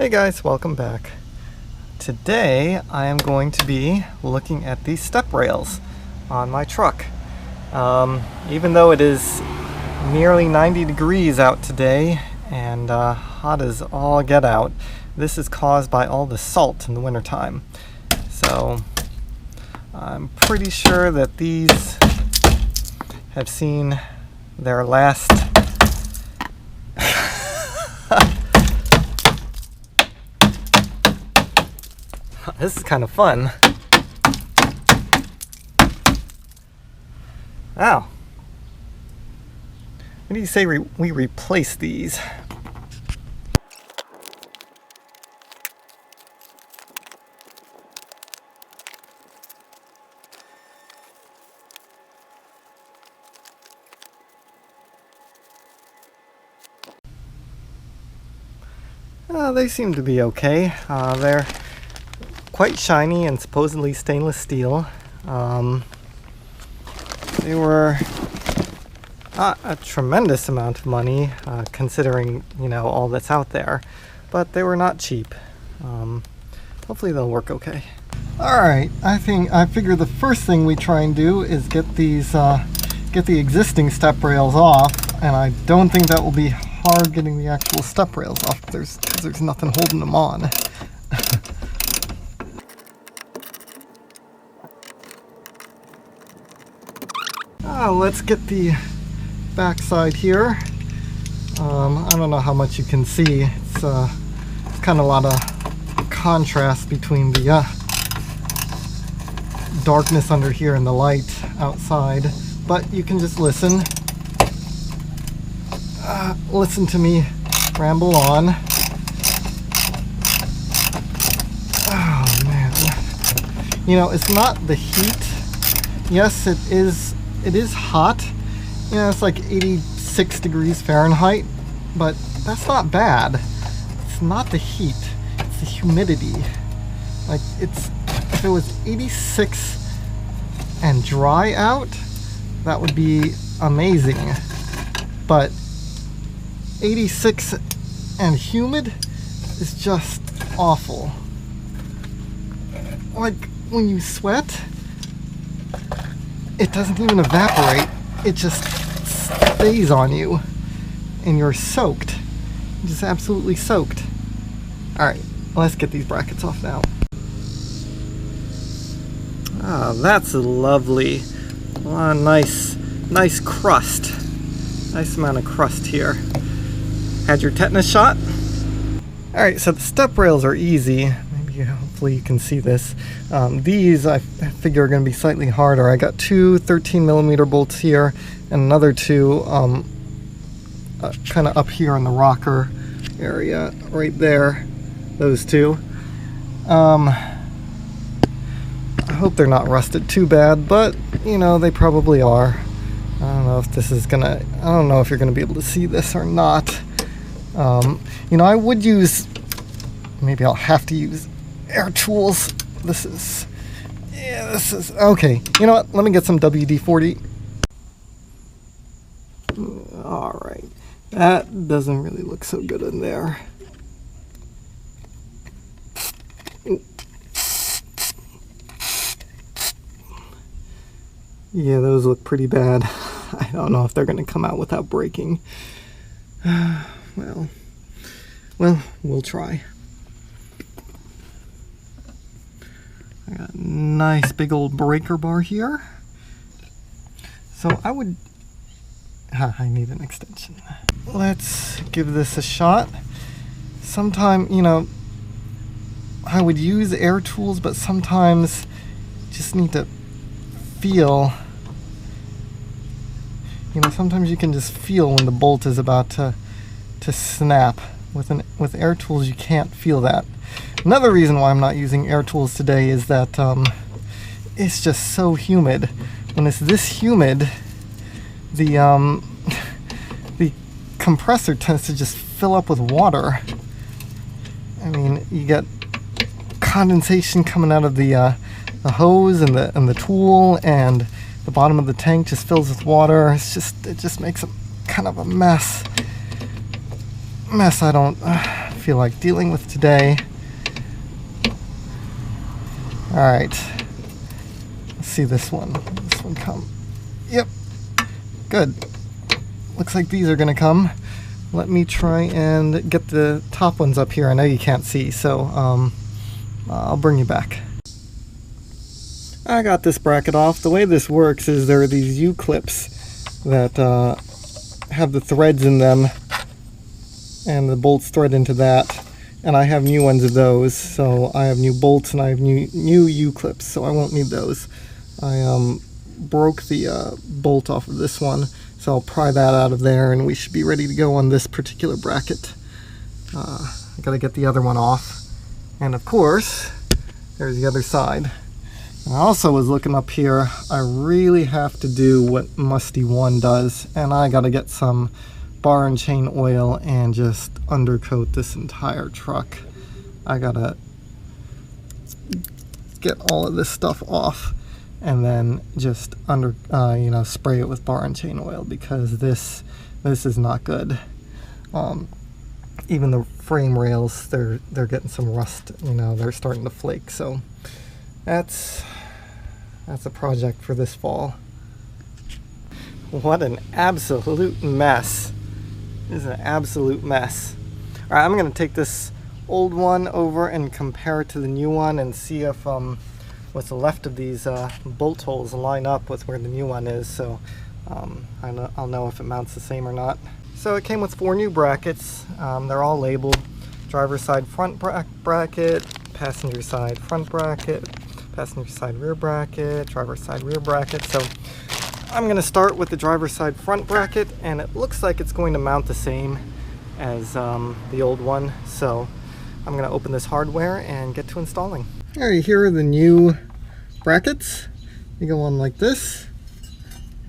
Hey guys, welcome back. Today I am going to be looking at these step rails on my truck. Even though it is nearly 90 degrees out today and hot as all get out, this is caused by all the salt in the wintertime. So I'm pretty sure that these have seen their last This is kind of fun. Ow. What do you say we replace these? They seem to be okay. They're quite shiny and supposedly stainless steel. They were not a tremendous amount of money considering, all that's out there, but they were not cheap. Hopefully they'll work okay. Alright, I figure the first thing we try and do is get the existing step rails off, and I don't think that will be hard getting the actual step rails off. There's nothing holding them on. Let's get the backside here. I don't know how much you can see. It's kind of a lot of contrast between the darkness under here and the light outside. But you can just listen. Listen to me ramble on. Oh man. It's not the heat. Yes, it is hot. It's like 86 degrees Fahrenheit, but that's not bad. It's not the heat, it's the humidity. If it was 86 and dry out, that would be amazing. But 86 and humid is just awful. Like when you sweat, it doesn't even evaporate, it just stays on you and you're soaked. You're just absolutely soaked. Alright, let's get these brackets off now. That's lovely. Nice crust. Nice amount of crust here. Had your tetanus shot? Alright, so the step rails are easy. Hopefully you can see this. These I figure are going to be slightly harder. I got two 13mm bolts here and another two kind of up here in the rocker area right there. Those two. I hope they're not rusted too bad, but they probably are. I don't know if this is gonna, I don't know if you're gonna be able to see this or not. I would use, maybe I'll have to use air tools. This is okay. You know what? Let me get some WD-40. Alright. That doesn't really look so good in there. Yeah, those look pretty bad. I don't know if they're going to come out without breaking. Well, we'll try. I got a nice big old breaker bar here. So I need an extension. Let's give this a shot. Sometime, I would use air tools, but sometimes you just need to feel. Sometimes you can just feel when the bolt is about to snap. With air tools, you can't feel that. Another reason why I'm not using air tools today is that it's just so humid. When it's this humid, the compressor tends to just fill up with water. I mean, you get condensation coming out of the hose and the tool, and the bottom of the tank just fills with water. It just makes a kind of a mess I don't feel like dealing with today. Alright, let's see this one. This one come. Yep, good. Looks like these are gonna come. Let me try and get the top ones up here. I know you can't see, so I'll bring you back. I got this bracket off. The way this works is there are these U-clips that have the threads in them, and the bolts thread into that. And I have new ones of those, so I have new bolts and I have new U-clips, so I won't need those. I broke the bolt off of this one, so I'll pry that out of there and we should be ready to go on this particular bracket. I gotta get the other one off. And of course, there's the other side. And I also was looking up here, I really have to do what Musty 1 does, and I gotta get some bar and chain oil and just undercoat this entire truck. I gotta get all of this stuff off and then just spray it with bar and chain oil, because this is not good. Even the frame rails, they're getting some rust, they're starting to flake. So that's a project for this fall. What an absolute mess. This is an absolute mess. All right, I'm gonna take this old one over and compare it to the new one and see if what's left of these bolt holes line up with where the new one is. So I'll know if it mounts the same or not. So it came with 4 new brackets. They're all labeled: driver's side front bracket, passenger side front bracket, passenger side rear bracket, driver's side rear bracket. So I'm going to start with the driver's side front bracket, and it looks like it's going to mount the same as the old one. So I'm going to open this hardware and get to installing. All right, here are the new brackets. They go on like this,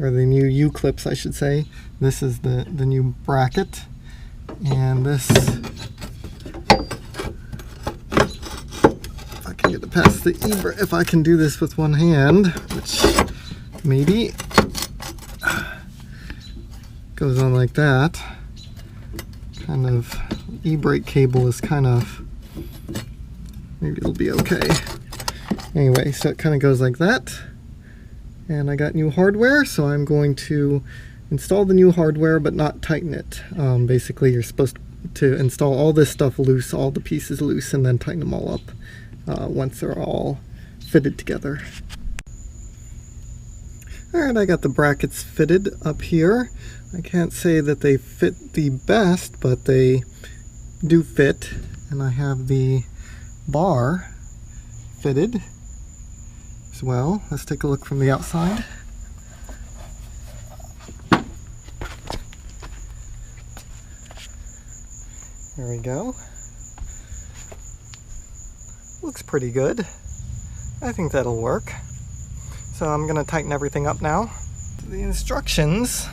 or the new U-clips, I should say. This is the new bracket, and this, if I can get it past the if I can do this with one hand, which maybe goes on like that. Kind of e-brake cable is kind of, maybe it'll be okay. Anyway, so it kind of goes like that. And I got new hardware, so I'm going to install the new hardware but not tighten it. Basically, you're supposed to install all this stuff loose, all the pieces loose, and then tighten them all up once they're all fitted together. Alright, I got the brackets fitted up here. I can't say that they fit the best, but they do fit. And I have the bar fitted as well. Let's take a look from the outside. There we go. Looks pretty good. I think that'll work. So I'm going to tighten everything up now. The instructions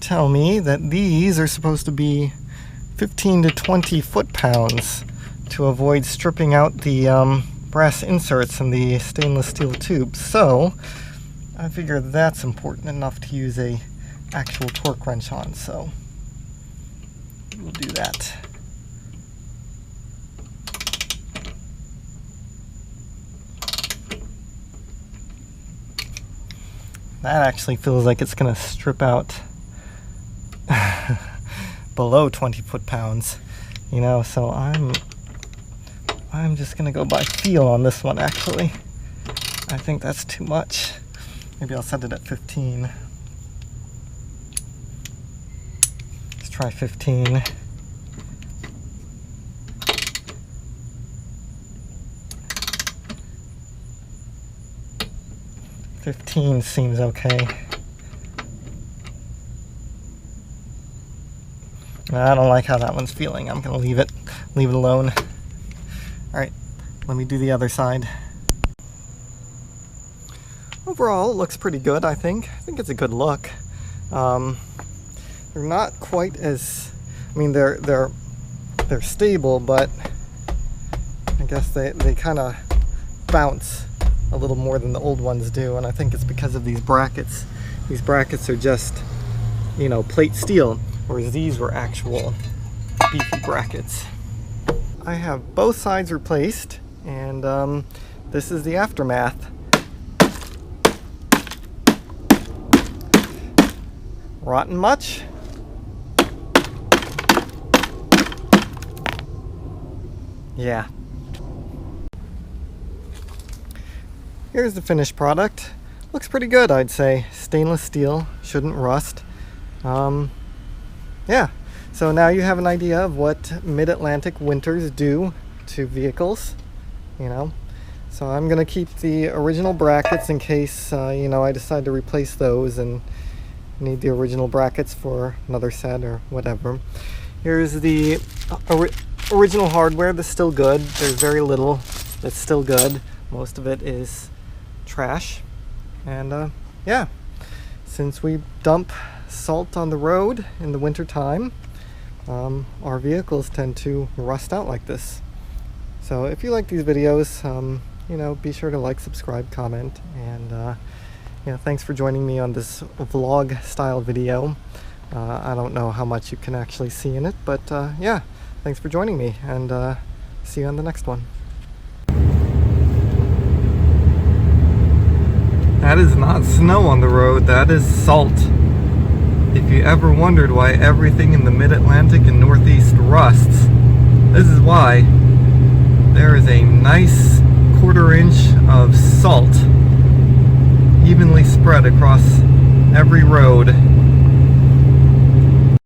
tell me that these are supposed to be 15 to 20 foot-pounds to avoid stripping out the brass inserts in the stainless steel tubes. So I figure that's important enough to use a actual torque wrench on. So we'll do that. That actually feels like it's going to strip out below 20 foot-pounds, so I'm just going to go by feel on this one, actually. I think that's too much. Maybe I'll set it at 15. Let's try 15. $15 seems okay. I don't like how that one's feeling. I'm gonna leave it alone. All right, let me do the other side. Overall, it looks pretty good, I think. I think it's a good look. They're not quite as, they're stable, but I guess they kind of bounce a little more than the old ones do, and I think it's because of these brackets. These brackets are just, plate steel, whereas these were actual beefy brackets. I have both sides replaced, and this is the aftermath. Rotten much? Yeah. Here's the finished product. Looks pretty good, I'd say. Stainless steel, shouldn't rust. Yeah, so now you have an idea of what mid-Atlantic winters do to vehicles, you know. So I'm gonna keep the original brackets in case, you know, I decide to replace those and need the original brackets for another set or whatever. Here's the original hardware that's still good. There's very little that's still good. Most of it is trash. And yeah, since we dump salt on the road in the winter time, our vehicles tend to rust out like this. So if you like these videos, you know, be sure to like, subscribe, comment, and you know, thanks for joining me on this vlog style video. I don't know how much you can actually see in it, but yeah, thanks for joining me, and see you on the next one. That is not snow on the road, that is salt. If you ever wondered why everything in the mid-Atlantic and Northeast rusts, this is why. There is a nice 1/4 inch of salt evenly spread across every road